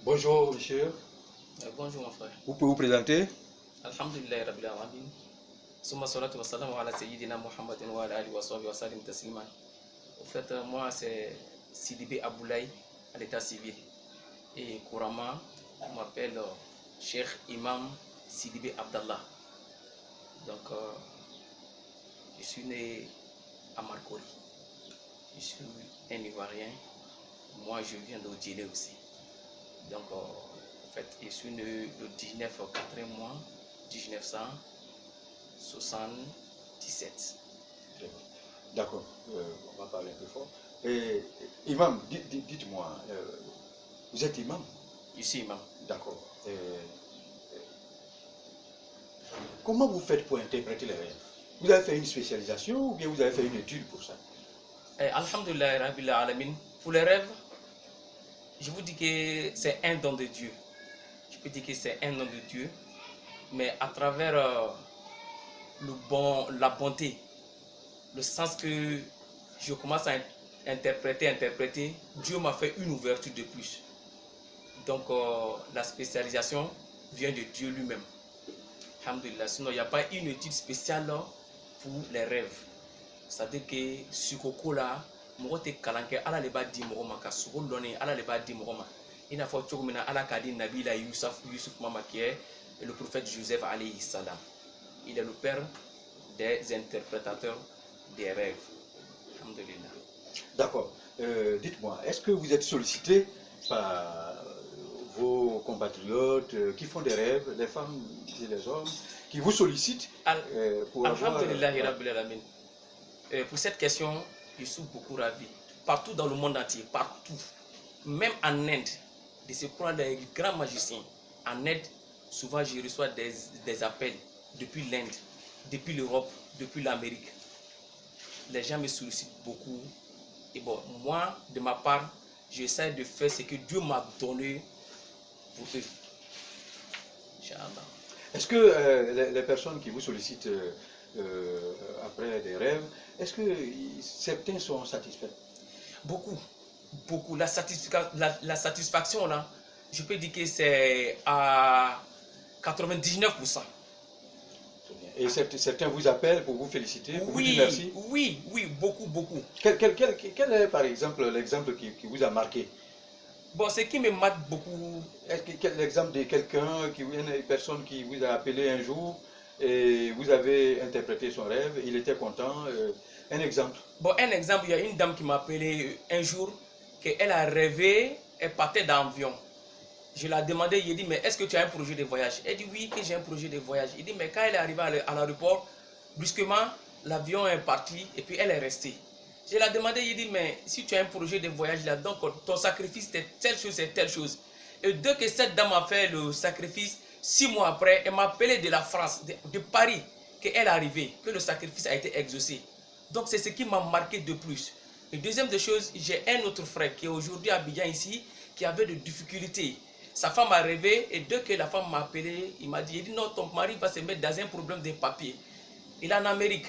Bonjour monsieur. Bonjour mon frère. Vous pouvez vous présenter? Alhamdulillah Rabbil Alamin. Summa salatu wa salam ala sayyidina Muhammadin wa ala alihi wa sahbihi wa sallim taslima. En fait, moi c'est Sidibé Aboulaye à l'état civil. Et couramment, on m'appelle Cheikh Imam Sidibé Abdallah. Donc, je suis né à Marcory. Je suis un Ivoirien. Moi, je viens d'Odjilé aussi. Donc, en fait, je suis né le 19 4e mois 1977. D'accord, on va parler un peu fort. Et, imam, dites-moi, vous êtes imam? Je suis imam. D'accord. Comment vous faites pour interpréter les rêves? Vous avez fait une spécialisation ou bien vous avez fait une étude pour ça? Alhamdulillah Rabbil Alamin. Pour les rêves, je vous dis que c'est un don de Dieu. Je peux dire que c'est un don de Dieu, mais à travers la bonté, le sens que je commence à interpréter, Dieu m'a fait une ouverture de plus. Donc la spécialisation vient de Dieu lui-même. Alhamdulillah. Sinon, il n'y a pas une étude spéciale pour les rêves. C'est-à-dire que Sukoko là, moi te kalanke ala le ba di mo ma ka suko loni ala le ba di mo ma. Il n'a pas choumina ala kadi Nabila Yusuf Mama qui est le prophète Joseph alayhi salam. Il est le père des interprétateurs des rêves. Alhamdulillah. D'accord. Dites-moi, est-ce que vous êtes sollicité par vos compatriotes qui font des rêves, les femmes et les hommes, qui vous sollicitent pour avoir... Alhamdulillah Rabbil Alamin. Pour cette question, je suis beaucoup ravi. Partout dans le monde entier, partout, même en Inde, de se prendre les grands magiciens. En Inde, souvent je reçois des appels depuis l'Inde, depuis l'Europe, depuis l'Amérique. Les gens me sollicitent beaucoup. Et bon, moi, de ma part, j'essaie de faire ce que Dieu m'a donné pour eux. Inch'Allah. Est-ce que les personnes qui vous sollicitent après des rêves, est-ce que certains sont satisfaits? Beaucoup, beaucoup. La satisfaction là, je peux dire que c'est à 99%. Et certains vous appellent pour vous féliciter, pour vous dire merci? Oui, beaucoup, beaucoup. Quel est par exemple l'exemple qui vous a marqué? Bon, ce qui me marque beaucoup... Est-ce que l'exemple de quelqu'un, une personne qui vous a appelé un jour et vous avez interprété son rêve, il était content, un exemple? Bon, un exemple, il y a une dame qui m'a appelé un jour, qu'elle a rêvé, elle partait d'avion. Je lui ai demandé, il dit, mais est-ce que tu as un projet de voyage? Elle dit, oui, que j'ai un projet de voyage. Il dit, mais quand elle est arrivée à l'aéroport, brusquement, l'avion est parti et puis elle est restée. Je lui ai demandé, il dit, mais si tu as un projet de voyage là, donc ton sacrifice c'est telle chose, c'est telle chose. Et dès que cette dame a fait le sacrifice, 6 mois après, elle m'a appelé de la France, de Paris, qu'elle est arrivée, que le sacrifice a été exaucé. Donc c'est ce qui m'a marqué de plus. Et deuxième des choses, j'ai un autre frère qui est aujourd'hui à Abidjan ici, qui avait des difficultés. Sa femme a rêvé et dès que la femme m'a appelé, il m'a dit, non, ton mari va se mettre dans un problème de papier. Il est en Amérique.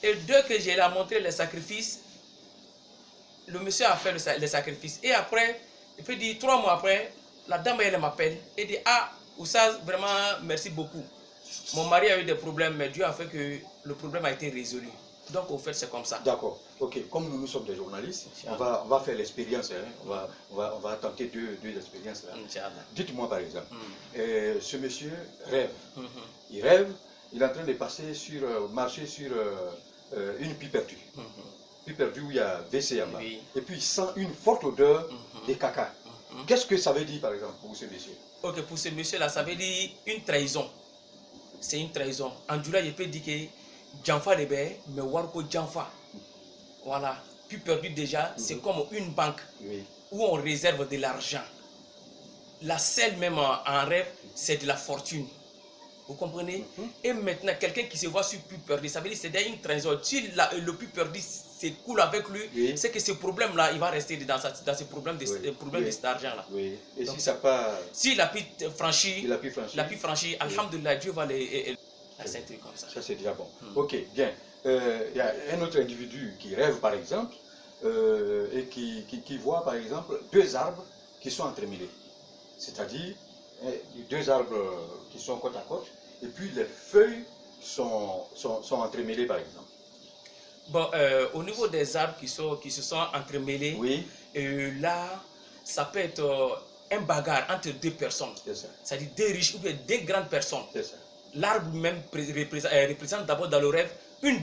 Et dès que je lui ai montré les sacrifices, le monsieur a fait les sacrifices. Et après, il peut dire 3 mois après, la dame elle m'appelle et dit, ah, Oussaz, vraiment merci beaucoup. Mon mari a eu des problèmes, mais Dieu a fait que le problème a été résolu. Donc au fait c'est comme ça. D'accord. Ok. Comme nous sommes des journalistes, on va faire l'expérience. Hein. On va tenter deux expériences. Dites-moi par exemple, ce monsieur rêve. Il rêve, il est en train de marcher sur une pie perdue. Pie perdue où il y a WC en bas. Oui. Et puis il sent une forte odeur de caca. Qu'est-ce que ça veut dire par exemple pour ce monsieur? Ok, pour ce monsieur là, ça veut dire une trahison. C'est une trahison. En Djoula, je peux dire que Djanfa de Bé, mais Warko Djanfa. Voilà. Puis perdu déjà, c'est comme une banque où on réserve de l'argent. La selle même en rêve, c'est de la fortune. Vous comprenez? Et maintenant, quelqu'un qui se voit sur plus perdu, ça veut dire que c'est une trahison. Si le plus perdu s'écoule avec lui, c'est que ce problème-là, il va rester dans ce problème de cet argent-là. Oui. Et donc, si ça part... Si la pu franchi, alhamdulillah, Dieu va les... C'est un truc comme ça. Ça, c'est déjà bon. Ok, bien. Il y a un autre individu qui rêve, par exemple, et qui voit, par exemple, 2 arbres qui sont entremêlés. c'est-à-dire les deux arbres qui sont côte à côte, et puis les feuilles sont entremêlées par exemple. Bon, au niveau des arbres qui se sont entremêlés, oui. Là, ça peut être un bagarre entre deux personnes. C'est-à-dire deux riches ou bien deux grandes personnes. L'arbre même représente d'abord dans le rêve une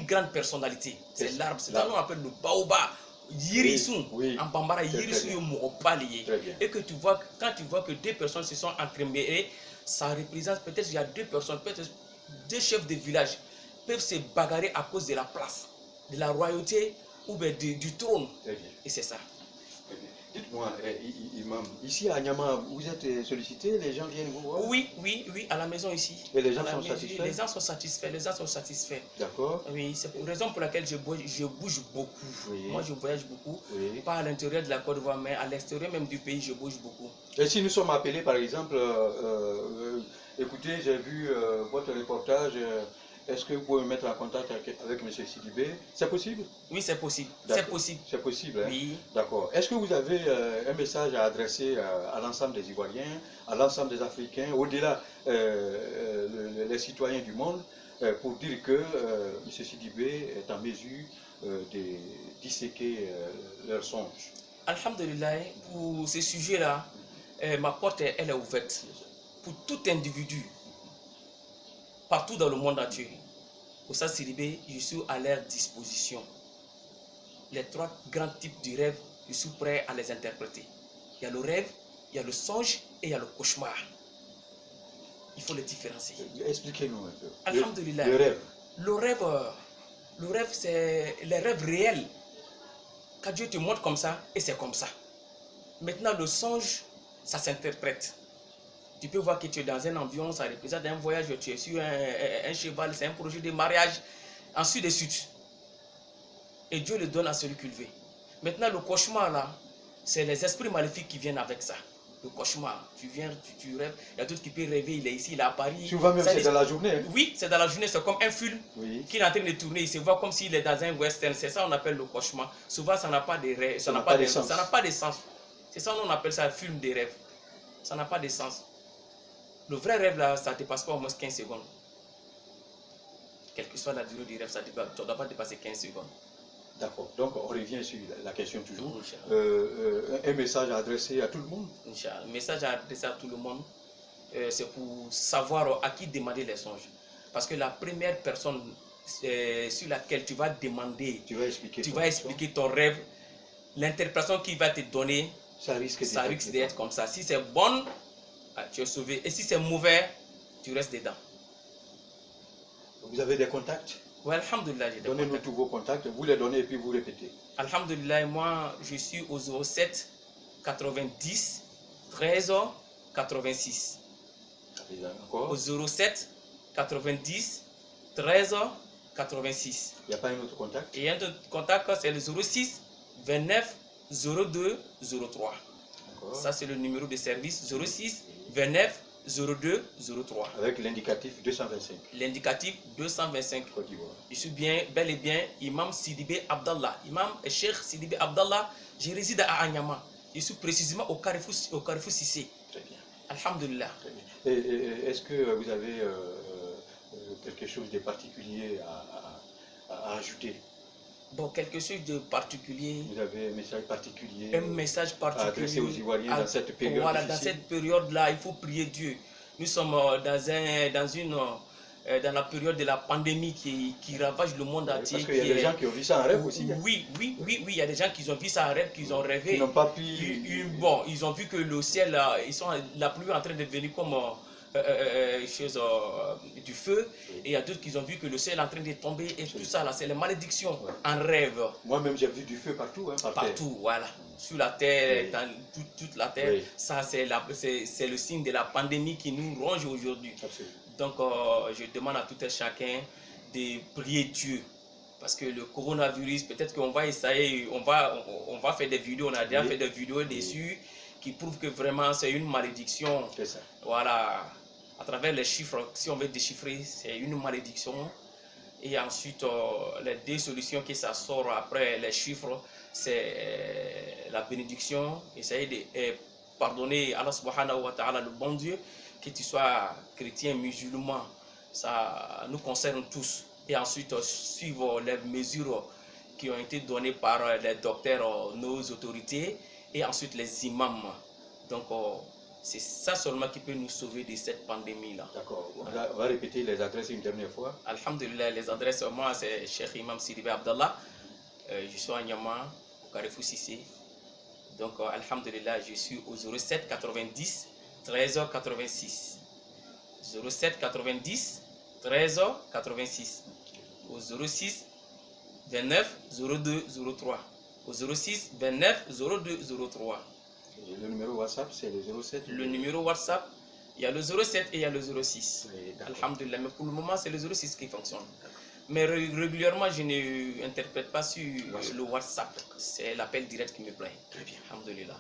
grande personnalité. C'est l'arbre. C'est ça qu'on appelle le baobab. Yirisun, en bambara, Yirisun est moropalié. Et que quand tu vois que deux personnes se sont entremêlées, ça représente peut-être il y a deux personnes, peut-être deux chefs de village peuvent se bagarrer à cause de la place, de la royauté ou bien du trône. Et c'est ça. Dites-moi, Imam, ici à Niama, vous êtes sollicité, les gens viennent vous voir? Oui, à la maison ici. Et les gens sont satisfaits? Les gens sont satisfaits, D'accord. Oui, c'est la raison pour laquelle je bouge beaucoup. Oui. Moi, je voyage beaucoup, pas à l'intérieur de la Côte d'Ivoire, mais à l'extérieur même du pays, je bouge beaucoup. Et si nous sommes appelés, par exemple, écoutez, j'ai vu votre reportage, est-ce que vous pouvez me mettre en contact avec M. Sidibé? C'est possible? Oui, c'est possible. C'est possible. C'est possible, hein? Oui. D'accord. Est-ce que vous avez un message à adresser à l'ensemble des Ivoiriens, à l'ensemble des Africains, au-delà les citoyens du monde, pour dire que M. Sidibé est en mesure de disséquer leurs songes? Alhamdulillah, pour ce sujet-là, ma porte elle est ouverte pour tout individu. Partout dans le monde entier, Oustaz Sidibé, je suis à leur disposition. Les trois grands types de rêves, je suis prêt à les interpréter. Il y a le rêve, il y a le songe et il y a le cauchemar. Il faut les différencier. Expliquez-nous un peu. Alhamdulillah. Le rêve, c'est les rêves réels. Quand Dieu te montre comme ça, et c'est comme ça. Maintenant, le songe, ça s'interprète. Tu peux voir que tu es dans un avion, ça représente un voyage, tu es sur un cheval, c'est un projet de mariage, ainsi de suite. Et Dieu le donne à celui qui le veut. Maintenant, le cauchemar là, c'est les esprits maléfiques qui viennent avec ça. Le cauchemar, tu viens, tu rêves, il y a d'autres qui peuvent rêver, il est ici, il est à Paris. Souvent même c'est dans la journée. Hein? Oui, c'est dans la journée, c'est comme un film qui est en train de tourner, il se voit comme s'il est dans un western, c'est ça qu'on appelle le cauchemar. Souvent ça n'a pas de rêve, ça n'a pas de sens. C'est ça qu'on appelle ça un film de rêve. Ça n'a pas de sens. Le vrai rêve là, ça ne dépasse pas au moins 15 secondes. Quelle que soit la durée du rêve, ça ne doit pas dépasser 15 secondes. D'accord. Donc on revient sur la question toujours. Un message à adresser à tout le monde. Un message à adresser à tout le monde, c'est pour savoir à qui demander les songes. Parce que la première personne sur laquelle tu vas demander, tu vas expliquer ton rêve, l'interprétation qu'il va te donner, ça risque d'être comme ça. Si c'est bon, tu es sauvé. Et si c'est mauvais, tu restes dedans. Vous avez des contacts? Oui, alhamdulillah, j'ai des contacts. Donnez-nous tous vos contacts, vous les donnez et puis vous répétez. Alhamdulillah, moi je suis au 07 90 13 86. Encore? Au 07 90 13 86. Il n'y a pas un autre contact? Et un autre contact, c'est le 06 29 02 03. Ça, c'est le numéro de service 06 29 02 03. Avec l'indicatif 225. L'indicatif 225. Côte d'Ivoire. Je suis bel et bien Imam Sidibé Abdallah. Imam et Cheikh Sidibé Abdallah. Je réside à Anyama. Je suis précisément au Carrefour Sissé. Très bien. Alhamdulillah. Est-ce que vous avez quelque chose de particulier à ajouter? Bon, quelque chose de particulier. Vous avez un message particulier? Un message particulier. À adresser aux Ivoiriens dans cette période. Voilà, difficile. Dans cette période-là, il faut prier Dieu. Nous sommes dans la période de la pandémie qui ravage le monde entier. Parce qu'il y a des gens qui ont vu ça en rêve aussi. Hein? Oui, il y a des gens qui ont vu ça en rêve, qui ont rêvé. Ils n'ont pas pu... Bon, ils ont vu que le ciel, la pluie est en train de venir comme du feu. Et il y a d'autres qui ont vu que le ciel est en train de tomber. Et tout ça, là, c'est les malédictions en rêve. Moi-même, j'ai vu du feu partout. Hein, partout, voilà. Sur la terre, dans toute la terre. Ça, c'est le signe de la pandémie qui nous ronge aujourd'hui. Donc, je demande à tout un chacun de prier Dieu. Parce que le coronavirus, peut-être qu'on va essayer, on va faire des vidéos, on a déjà fait des vidéos dessus qui prouvent que vraiment c'est une malédiction. C'est ça. Voilà. À travers les chiffres, si on veut déchiffrer, c'est une malédiction. Et ensuite, les deux solutions que ça sort après les chiffres, c'est la bénédiction. Essayer de pardonner Allah subhanahu wa ta'ala, le bon Dieu, que tu sois chrétien, musulman, ça nous concerne tous. Et ensuite, suivre les mesures qui ont été données par les docteurs, nos autorités, et ensuite les imams. Donc, c'est ça seulement qui peut nous sauver de cette pandémie-là. D'accord. On va répéter les adresses une dernière fois. Alhamdulillah, les adresses, moi, c'est Cheikh Imam Sidibé Abdallah. Je suis à Niamey, au Carrefour Cissé. Donc, alhamdulillah, je suis au 07 90 13 86. 07 90 13 86. Au 06 29 02 03. Au 06 29 02 03. Et le numéro WhatsApp, c'est le 07. Le numéro WhatsApp, il y a le 07 et il y a le 06. Oui, alhamdulillah, mais pour le moment, c'est le 06 qui fonctionne. Mais régulièrement, je n'interprète pas sur le WhatsApp. C'est l'appel direct qui me plaît. Très bien. Alhamdulillah.